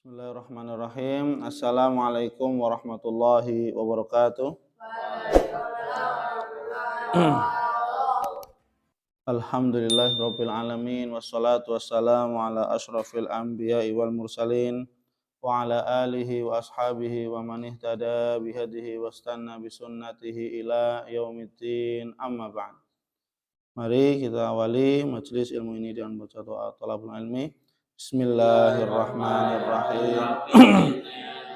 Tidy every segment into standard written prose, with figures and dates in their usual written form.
Bismillahirrahmanirrahim. Assalamualaikum warahmatullahi wabarakatuh. Alhamdulillahirabbil alamin wassalatu wassalamu ala asyrafil anbiya'i wal mursalin wa ala alihi wa ashabihi wa man ihtada bihadihi wastanna bisunnatihi ila yaumiddin, amma ba'd. Mari kita awali majelis ilmu ini dengan baca doa thalabul ilmi. Bismillahirrahmanirrahim.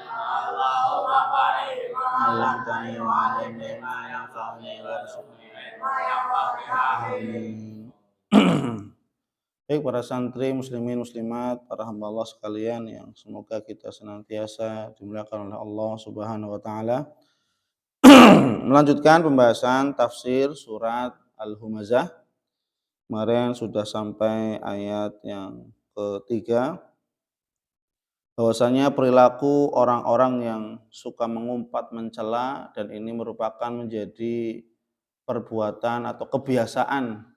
Allahumma barik lana wa amin. Baik para santri muslimin muslimat, para hamba Allah sekalian yang semoga kita senantiasa dimuliakan oleh Allah Subhanahu wa taala. Melanjutkan pembahasan tafsir surat Al-Humazah. Kemarin sudah sampai ayat yang ketiga, bahwasanya perilaku orang-orang yang suka mengumpat mencela, dan ini merupakan menjadi perbuatan atau kebiasaan,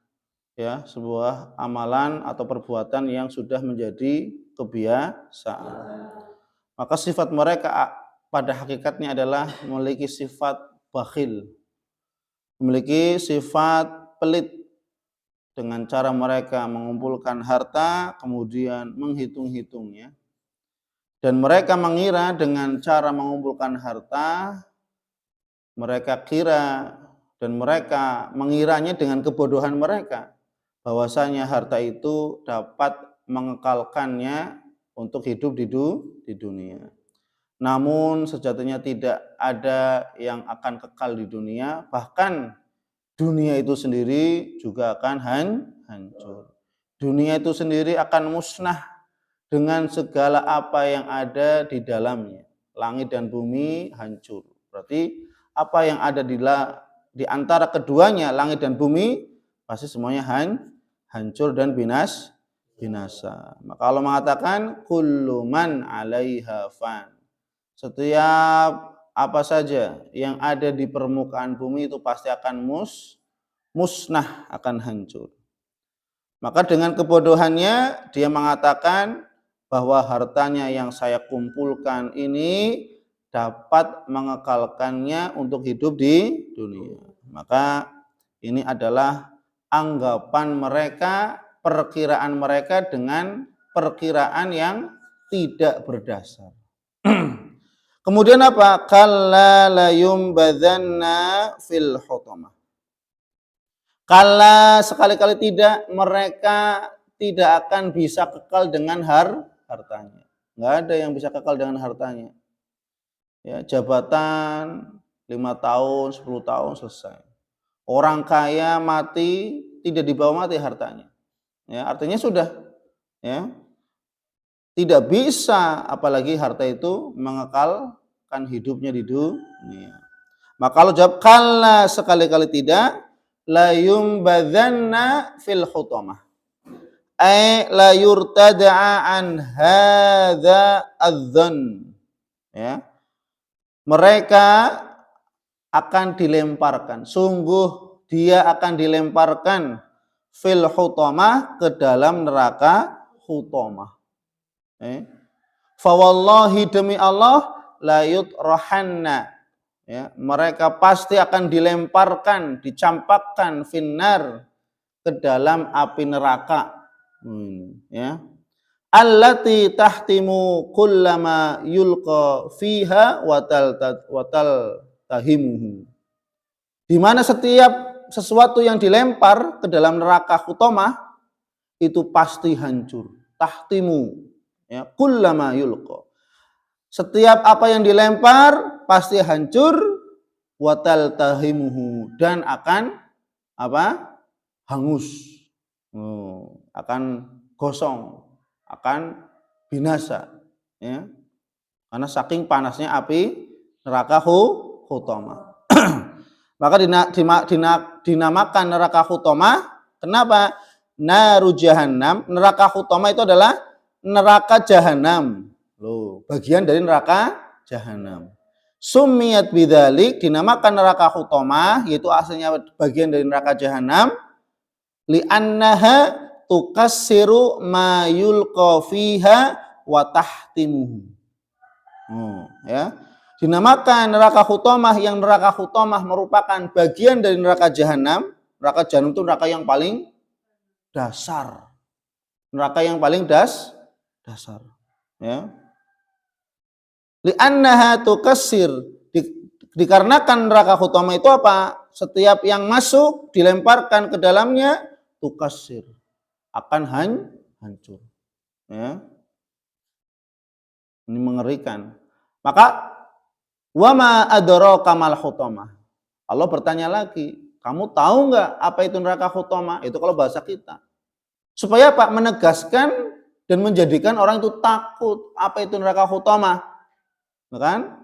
ya, sebuah amalan atau perbuatan yang sudah menjadi kebiasaan. Maka sifat mereka pada hakikatnya adalah memiliki sifat bakhil, memiliki sifat pelit, dengan cara mereka mengumpulkan harta kemudian menghitung-hitungnya, dan mereka mengira dengan cara mengumpulkan harta, mereka kira dan mereka mengiranya dengan kebodohan mereka bahwasanya harta itu dapat mengekalkannya untuk hidup di dunia. Namun sejatinya tidak ada yang akan kekal di dunia, bahkan dunia itu sendiri juga akan hancur. Dunia itu sendiri akan musnah dengan segala apa yang ada di dalamnya. Langit dan bumi hancur. Berarti apa yang ada di antara keduanya, langit dan bumi, pasti semuanya hancur dan binasa. Maka Allah mengatakan kullu man 'alaiha fan. Setiap apa saja yang ada di permukaan bumi itu pasti akan musnah, akan hancur. Maka dengan kebodohannya dia mengatakan bahwa hartanya yang saya kumpulkan ini dapat mengekalkannya untuk hidup di dunia. Maka ini adalah anggapan mereka, perkiraan mereka dengan perkiraan yang tidak berdasar. Kemudian apa? Kalla la yumbadzanna fil hutamah. Kalla, sekali-kali tidak, mereka tidak akan bisa kekal dengan hartanya. Enggak ada yang bisa kekal dengan hartanya. Ya, jabatan 5 tahun, 10 tahun selesai. Orang kaya mati, tidak dibawa mati hartanya. Ya, artinya sudah, ya. Tidak bisa apalagi harta itu mengekalkan hidupnya di dunia. Maka kalau jawab kalla, sekali-kali tidak, la yumbadzanna fil hutamah. Ay la yurtada'a an hadza adzan. Ya. Mereka akan dilemparkan, sungguh dia akan dilemparkan fil hutamah, ke dalam neraka hutamah. Fa wallahi, demi Allah, la yutrahanna, ya, mereka pasti akan dilemparkan, dicampakkan finnar, ke dalam api neraka, ya, allati tahtimu kullama yulqa fiha watal tahimuhu, di mana setiap sesuatu yang dilempar ke dalam neraka hutamah itu pasti hancur. Tahtimu, ya, kullama yulqa, setiap apa yang dilempar pasti hancur, watal tahimuhu, dan akan apa? Hangus, akan gosong, akan binasa, ya, karena saking panasnya api neraka hutamah. Maka dinamakan neraka hutamah. Kenapa? Naru jahannam, neraka hutamah itu adalah neraka jahanam. Loh, bagian dari neraka jahanam. Summiyat bidzalik, dinamakan neraka hutamah, yaitu aslinya bagian dari neraka jahanam, li'annaha tukassiru ma yulqa fiha wa tahtimuhu. Ya. Dinamakan neraka Hutamah, yang neraka Hutamah merupakan bagian dari neraka Jahanam. Neraka Jahanam itu neraka yang paling dasar. Neraka yang paling dasar. Ya. Li'annaha tukassir, dikarenakan neraka Hutamah itu apa? Setiap yang masuk dilemparkan ke dalamnya tukassir, akan hancur. Ya. Ini mengerikan. Maka wama adraka mal Hutamah. Allah bertanya lagi, kamu tahu nggak apa itu neraka Hutamah? Itu kalau bahasa kita. Supaya Pak menegaskan dan menjadikan orang itu takut. Apa itu neraka Hutamah? Kan?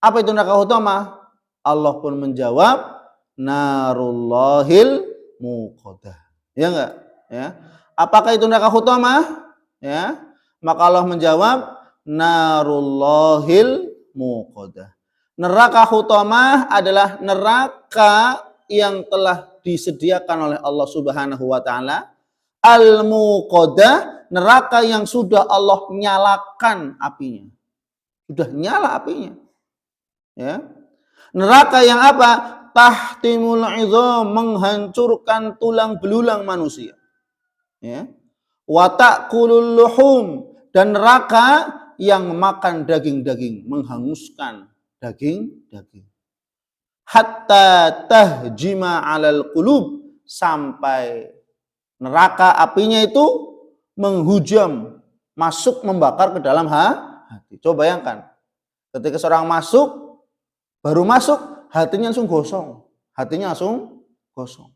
Apa itu neraka Hutamah? Allah pun menjawab, narullahil muqadah. Ya enggak? Ya. Apakah itu neraka Hutamah? Ya. Maka Allah menjawab, narullahil muqadah. Neraka Hutamah adalah neraka yang telah disediakan oleh Allah Subhanahu wa taala. Al-muqadah, neraka yang sudah Allah nyalakan apinya. Sudah nyala apinya. Ya. Neraka yang apa? Tahtimul izam, menghancurkan tulang belulang manusia. Ya. Wa ta'kulul luhum, dan neraka yang makan daging-daging, menghanguskan daging-daging. Hatta tahjima 'alal qulub, sampai neraka apinya itu menghujam, masuk membakar ke dalam hati. Coba bayangkan, ketika seorang baru masuk, hatinya langsung gosong. Hatinya langsung gosong.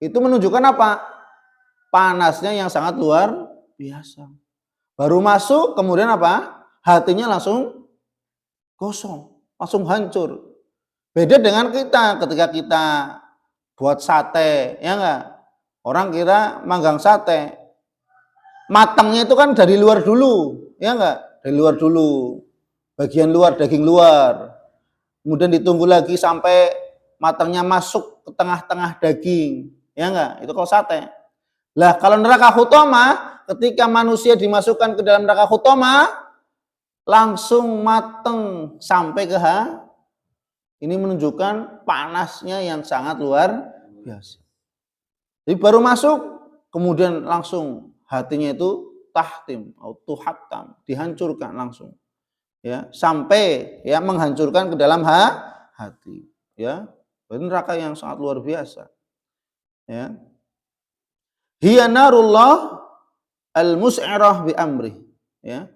Itu menunjukkan apa? Panasnya yang sangat luar biasa. Baru masuk, kemudian apa? Hatinya langsung gosong, langsung hancur. Beda dengan kita ketika kita buat sate, ya enggak? Orang kira manggang sate. Matangnya itu kan dari luar dulu, ya enggak? Dari luar dulu. Bagian luar, daging luar. Kemudian ditunggu lagi sampai matangnya masuk ke tengah-tengah daging. Ya enggak? Itu kalau sate. Lah kalau neraka Hutamah, ketika manusia dimasukkan ke dalam neraka Hutamah, langsung mateng sampai ke ini menunjukkan panasnya yang sangat luar biasa. Jadi baru masuk, kemudian langsung hatinya itu tahtim atau tuhattam, dihancurkan langsung. Ya, sampai ya menghancurkan ke dalam hati. Ya, ini neraka yang sangat luar biasa. Ya. Hiya narullah al-mus'arah bi amrih. Ya.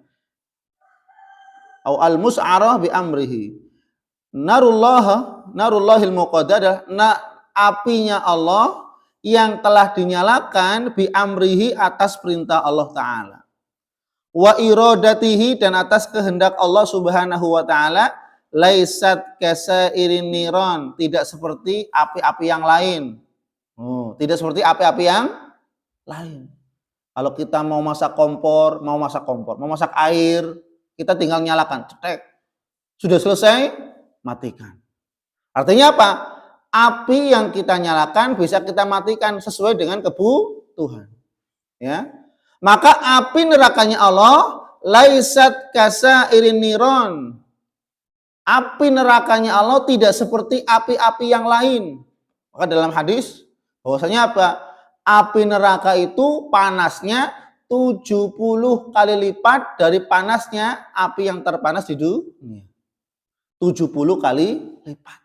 Atau al-mus'arah bi amrihi. Narullahil muqaddadah, apinya Allah yang telah dinyalakan bi amrihi, atas perintah Allah Ta'ala. Wa iradatihi, dan atas kehendak Allah Subhanahu wa taala. Laisat kasairin niran, tidak seperti api-api yang lain. Tidak seperti api-api yang lain. Kalau kita mau masak kompor, mau masak air, kita tinggal nyalakan, cetek. Sudah selesai, matikan. Artinya apa? Api yang kita nyalakan bisa kita matikan sesuai dengan kebutuhan. Ya. Maka api nerakanya Allah laisat kasairin niron. Api nerakanya Allah tidak seperti api-api yang lain. Maka dalam hadis bahwasanya apa? Api neraka itu panasnya 70 kali lipat dari panasnya api yang terpanas di dunia. 70 kali lipat.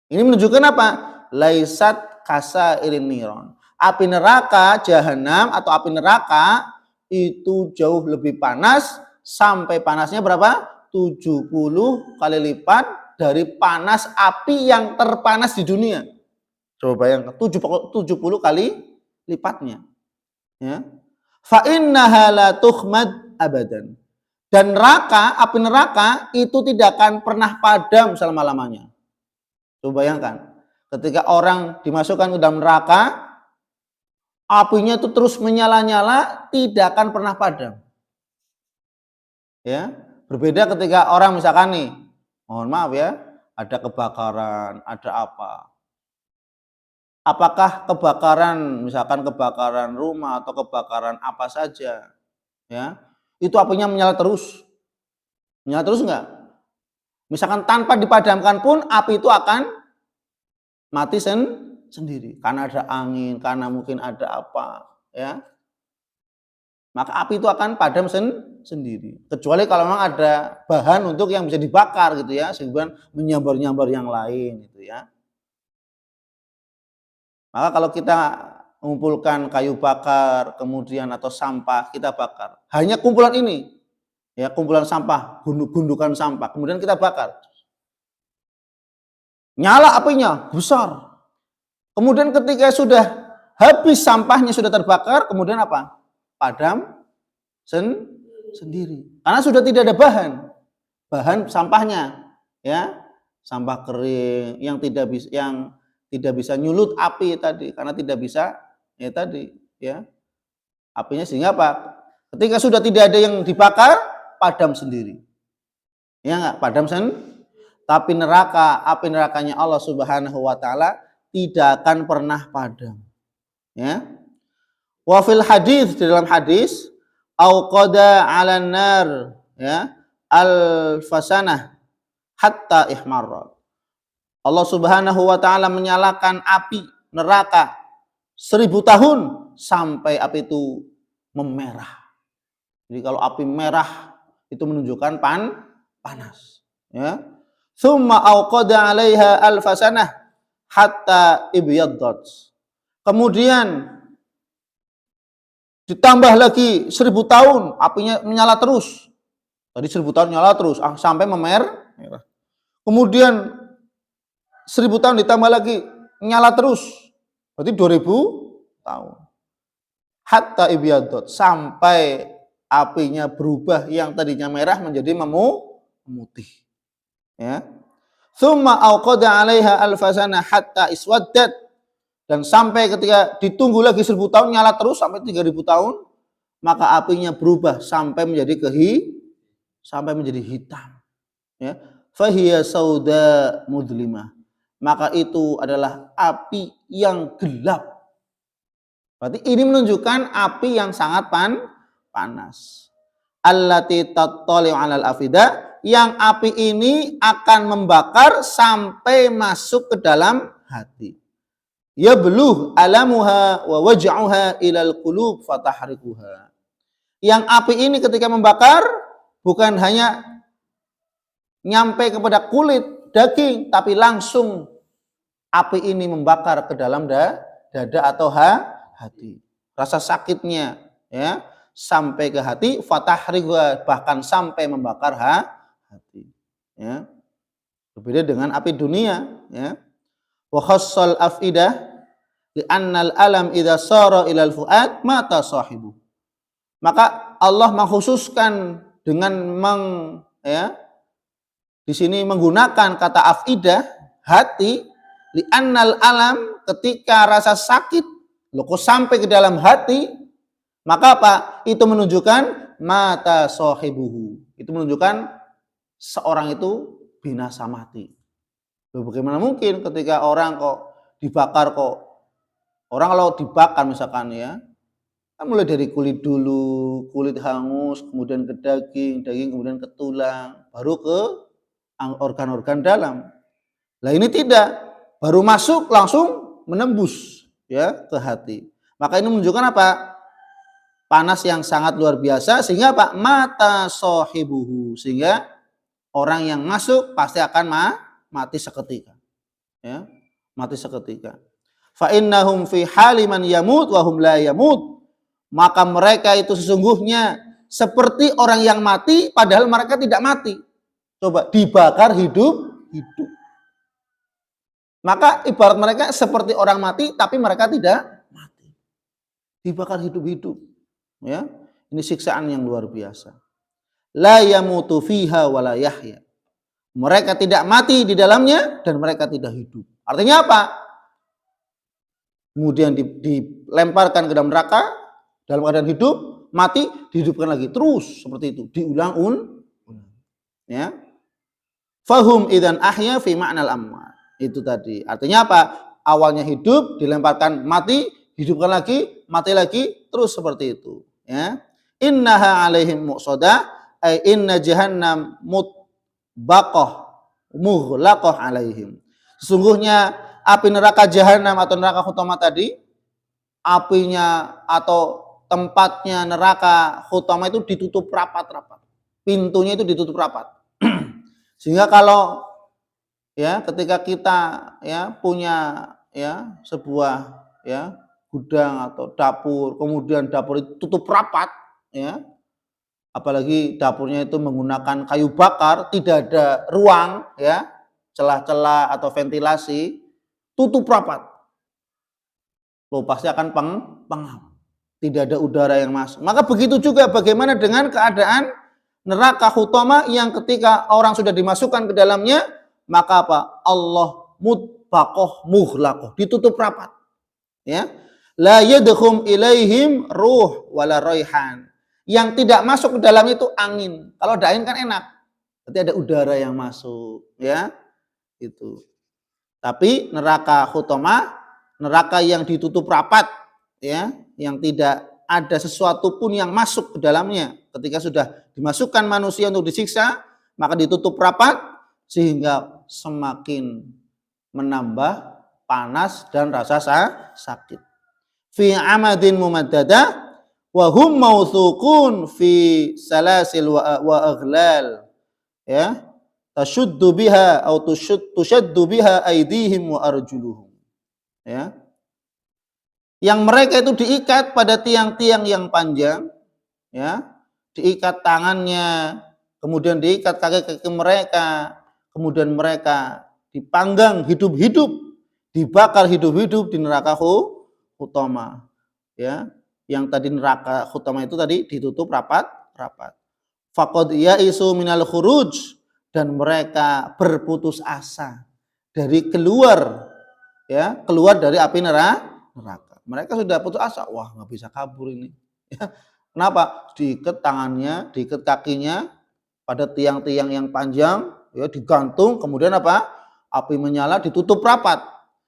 Ini menunjukkan apa? Laisat kasairin niron. Api neraka Jahanam atau api neraka itu jauh lebih panas, sampai panasnya berapa? 70 kali lipat dari panas api yang terpanas di dunia. Coba bayangkan, 70 kali lipatnya. Ya. Fa innaha la tuhmad abadan. Dan neraka, api neraka itu tidak akan pernah padam selama-lamanya. Coba bayangkan, ketika orang dimasukkan ke dalam neraka, apinya itu terus menyala-nyala, tidak akan pernah padam. Ya, berbeda ketika orang misalkan nih, mohon maaf ya, ada kebakaran, ada apa. Apakah kebakaran, misalkan kebakaran rumah atau kebakaran apa saja, ya, itu apinya menyala terus. Menyala terus enggak? Misalkan tanpa dipadamkan pun api itu akan mati sendiri. Karena ada angin, karena mungkin ada apa, ya. Maka api itu akan padam sendiri. Kecuali kalau memang ada bahan untuk yang bisa dibakar gitu ya, sehingga menyambar-nyambar yang lain gitu ya. Maka kalau kita mengumpulkan kayu bakar, kemudian atau sampah, kita bakar. Hanya kumpulan ini, ya, kumpulan sampah, gundukan sampah, kemudian kita bakar. Nyala apinya, besar. Kemudian ketika sudah habis sampahnya sudah terbakar, kemudian apa? Padam sendiri. Karena sudah tidak ada bahan sampahnya, ya, sampah kering yang tidak bisa nyulut api tadi, karena tidak bisa ya tadi, ya, apinya, sehingga apa? Ketika sudah tidak ada yang dibakar, padam sendiri, ya enggak? Padam tapi api nerakanya Allah Subhanahu wa taala tidak akan pernah padam, ya. Wa fil hadis, di dalam hadis, auqada 'alan nar, ya, al-fasanah hatta ihmarrat. Allah Subhanahu wa taala menyalakan api neraka 1000 tahun sampai api itu memerah. Jadi kalau api merah itu menunjukkan panas, ya. Tsumma auqada 'alaiha al-fasanah hatta ibyaddat. Kemudian ditambah lagi 1000 tahun, apinya menyala terus. Tadi 1000 tahun nyala terus sampai merah. Kemudian 1000 tahun ditambah lagi nyala terus. Berarti 2000 tahun. Hatta ibyaddat, sampai apinya berubah yang tadinya merah menjadi memutih. Ya. Tsumma auqada 'alaiha alfasana hatta iswaddat, dan sampai ketika ditunggu lagi 1000 tahun nyala terus sampai 3000 tahun, maka apinya berubah sampai menjadi hitam. Ya. Fahiya sauda mudlimah. Maka itu adalah api yang gelap. Berarti ini menunjukkan api yang sangat panas. Allati tattali'u 'alal afida, yang api ini akan membakar sampai masuk ke dalam hati. Yabluh alamuha wa waj'uha ilal qulub fatahrikuha. Yang api ini ketika membakar bukan hanya nyampe kepada kulit, daging, tapi langsung api ini membakar ke dalam dada atau hati. Rasa sakitnya, ya, sampai ke hati, fatahrikuha, bahkan sampai membakar hati, ya. Berbeda dengan api dunia, ya. Wa khassal afidah li'annal alam idza sara ilal fuad mata sahibu. Maka Allah mengkhususkan dengan di sini menggunakan kata afidah, hati, li'annal alam, ketika rasa sakit kok sampai ke dalam hati, maka apa? Itu menunjukkan mata sahibuhu. Itu menunjukkan seorang itu binasa mati. Bagaimana mungkin ketika orang kok dibakar kok? Orang kalau dibakar misalkan, ya, kan mulai dari kulit dulu, kulit hangus, kemudian ke daging, kemudian ke tulang, baru ke organ-organ dalam. Lah ini tidak, baru masuk langsung menembus, ya, ke hati. Maka ini menunjukkan apa? Panas yang sangat luar biasa, sehingga apa? Mata sahibuhu, sehingga orang yang masuk pasti akan mati seketika, ya, mati seketika. Fa innahum fi hali man yamut wa hum la yamut. Maka mereka itu sesungguhnya seperti orang yang mati padahal mereka tidak mati. Coba dibakar hidup. Maka ibarat mereka seperti orang mati tapi mereka tidak mati. Dibakar hidup-hidup, ya. Ini siksaan yang luar biasa. La yamutu fiha wa la yahya. Mereka tidak mati di dalamnya dan mereka tidak hidup. Artinya apa? Kemudian dilemparkan ke dalam neraka dalam keadaan hidup, mati, dihidupkan lagi, terus seperti itu, diulang-ulang, ya. Fahum idzan ahya fi ma'nal amwat. Itu tadi. Artinya apa? Awalnya hidup, dilemparkan, mati, hidupkan lagi, mati lagi, terus seperti itu, ya. innaha 'alaihim muqsadah ay inna jahannam mutbaqah mughlaqah 'alaihim. Sesungguhnya api neraka jahanam atau neraka hutamah tadi, apinya atau tempatnya neraka hutamah itu ditutup rapat-rapat. Pintunya itu ditutup rapat. Sehingga kalau ya ketika kita ya punya ya sebuah ya gudang atau dapur, kemudian dapur itu tutup rapat ya, apalagi dapurnya itu menggunakan kayu bakar, tidak ada ruang ya, celah-celah atau ventilasi, tutup rapat. Loh, pasti akan pengap. Tidak ada udara yang masuk. Maka begitu juga bagaimana dengan keadaan neraka hutamah yang ketika orang sudah dimasukkan ke dalamnya, maka apa? Allah mutbaqah mughlaqah, ditutup rapat. Ya. La yadkhum ilaihim ruh wala raihan. Yang tidak masuk ke dalamnya itu angin. Kalau ada angin kan enak. Berarti ada udara yang masuk, ya. Itu. Tapi neraka hutamah, neraka yang ditutup rapat, ya, yang tidak ada sesuatu pun yang masuk ke dalamnya. Ketika sudah dimasukkan manusia untuk disiksa, maka ditutup rapat sehingga semakin menambah panas dan rasa sakit. Fi amadin mumaddadah wa hum mawthuqun fi salasil wa aghlal, ya, tashuddu biha atau tushaddu biha aydihim wa arjuluhum, ya, yang mereka itu diikat pada tiang-tiang yang panjang, ya, diikat tangannya, kemudian diikat kaki-kaki mereka, kemudian mereka dipanggang hidup-hidup, dibakar hidup-hidup di neraka hutamah, ya, yang tadi neraka hutamah itu tadi ditutup rapat. Faqad ya'isu minal khuruj, dan mereka berputus asa dari keluar, ya, keluar dari api neraka. Mereka sudah putus asa, wah nggak bisa kabur ini. Ya. Kenapa? Diikat tangannya, diikat kakinya pada tiang-tiang yang panjang, ya, digantung, kemudian apa? Api menyala, ditutup rapat.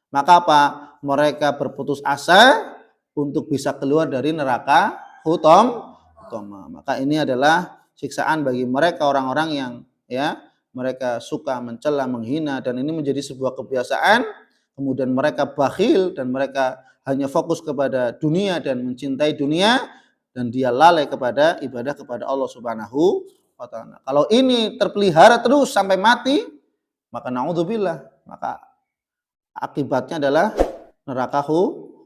Maka apa? Mereka berputus asa untuk bisa keluar dari neraka hutamah. Maka ini adalah siksaan bagi mereka orang-orang yang ya mereka suka mencela, menghina, dan ini menjadi sebuah kebiasaan. Kemudian mereka bakhil dan mereka hanya fokus kepada dunia dan mencintai dunia, dan dia lalai kepada ibadah kepada Allah Subhanahu wa taala. Kalau ini terpelihara terus sampai mati, maka naudzubillah, maka akibatnya adalah neraka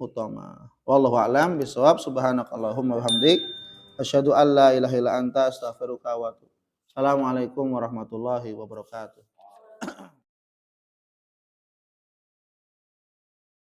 hutamah. Wallahu a'lam bishawab. Subhanakallahumma wa bihamdik asyhadu an la ilaha illa anta astaghfiruka wa atubu. Assalamualaikum warahmatullahi wabarakatuh.